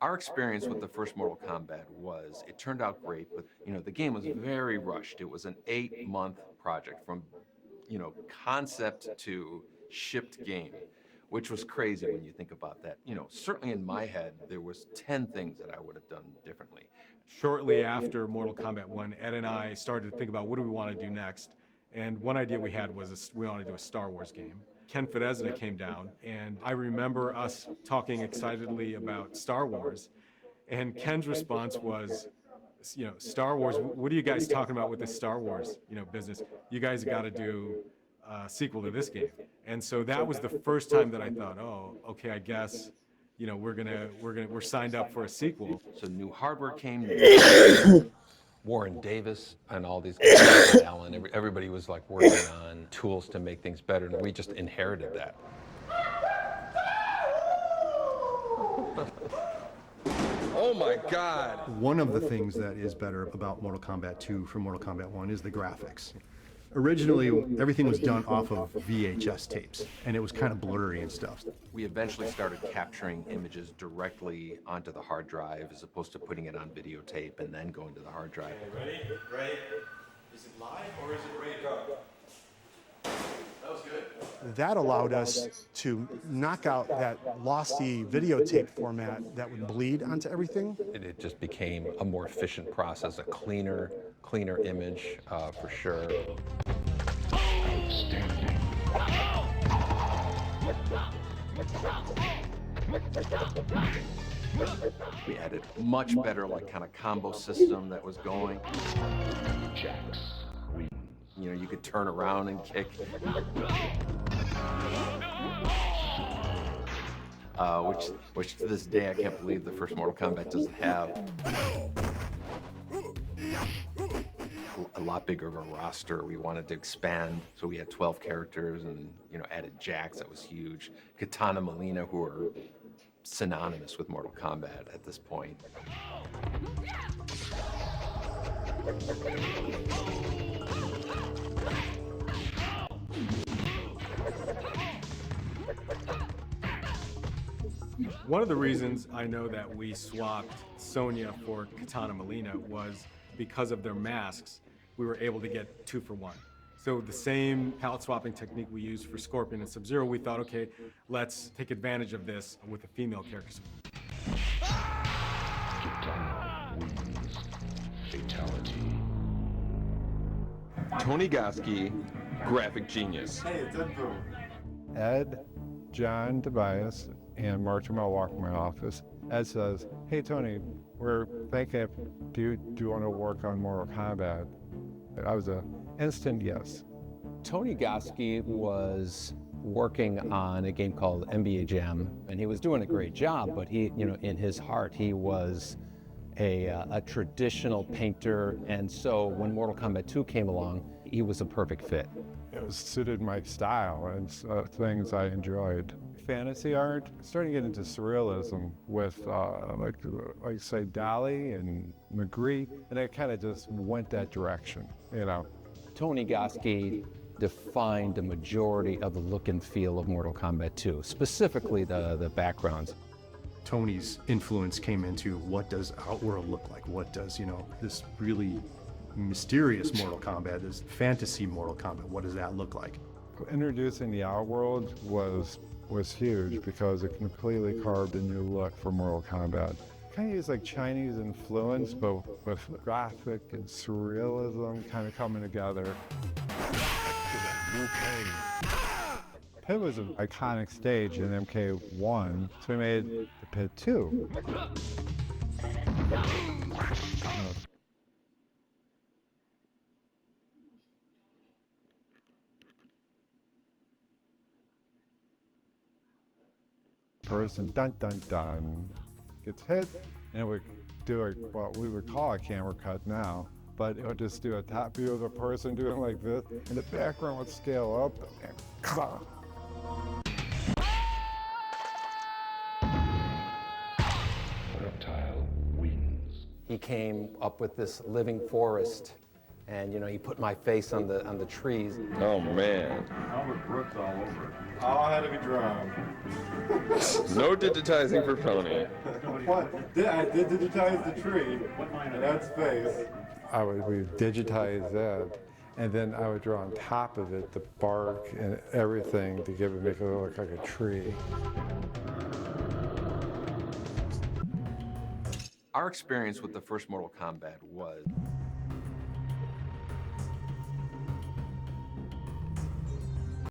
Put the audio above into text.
Our experience with the first Mortal Kombat was, it turned out great, but the game was very rushed. It was an 8-month project from, concept to shipped game, which was crazy when you think about that. Certainly in my head, there was 10 things that I would have done differently. Shortly after Mortal Kombat 1, Ed and I started to think about what do we want to do next. And one idea we had was we wanted to do a Star Wars game. Ken Fedesda came down, and I remember us talking excitedly about Star Wars. And Ken's response was, Star Wars, what are you guys talking about with this Star Wars, business? You guys got to do a sequel to this game. And so that was the first time that I thought, oh, okay, I guess, we're signed up for a sequel. So new hardware came. Warren Davis and all these guys, Alan, everybody was like working on tools to make things better, and we just inherited that. Oh my God. One of the things that is better about Mortal Kombat 2 from Mortal Kombat 1 is the graphics. Originally, everything was done off of VHS tapes, and it was kind of blurry and stuff. We eventually started capturing images directly onto the hard drive as opposed to putting it on videotape and then going to the hard drive. Ready? Ready? Is it live or is it ready to go? That was good. That allowed us to knock out that lossy videotape format that would bleed onto everything. It just became a more efficient process, a cleaner image for sure. Outstanding. We added much better kind of combo system that was going. Jax wins. You could turn around and kick. Which to this day I can't believe the first Mortal Kombat doesn't have. A lot bigger of a roster. We wanted to expand, so we had 12 characters and added Jax. That was huge. Katana, Melina, who are synonymous with Mortal Kombat at this point. One of the reasons I know that we swapped Sonya for Katana Melina was because of their masks. We were able to get 2 for 1. So the same palette swapping technique we used for Scorpion and Sub-Zero, we thought, okay, let's take advantage of this with the female characters. Katana wins. Fatality. Tony Goski, graphic genius. Hey, it's Ed Boom. Ed, John Tobias, and Mark Jamal walk in my office. Ed says, hey Tony, we're thinking, do you want to work on Mortal Kombat? I was an instant yes. Tony Goski was working on a game called NBA Jam, and he was doing a great job, but he, in his heart, he was a traditional painter, and so when Mortal Kombat 2 came along, he was a perfect fit. It was suited my style and things I enjoyed. Fantasy art, starting to get into surrealism with, like say, Dali and Magritte, and I kind of just went that direction, Tony Goski defined the majority of the look and feel of Mortal Kombat 2, specifically the backgrounds. Tony's influence came into what does Outworld look like? What does, this really mysterious Mortal Kombat, this fantasy Mortal Kombat, what does that look like? Introducing the Outworld was huge because it completely carved a new look for Mortal Kombat. Kind of used like Chinese influence, but with graphic and surrealism kind of coming together. Pit was an iconic stage in MK1, so we made the Pit 2. Person, dun dun dun, gets hit, and we do what we would call a camera cut now, but it would just do a top view of the person doing like this, and the background would scale up, and Reptile wins. He came up with this living forest and he put my face on the trees. Oh man. All had to be drawn. No digitizing for Pony. I did digitize the tree, and that's face. We digitize that, and then I would draw on top of it the bark and everything to make it look like a tree. Our experience with the first Mortal Kombat was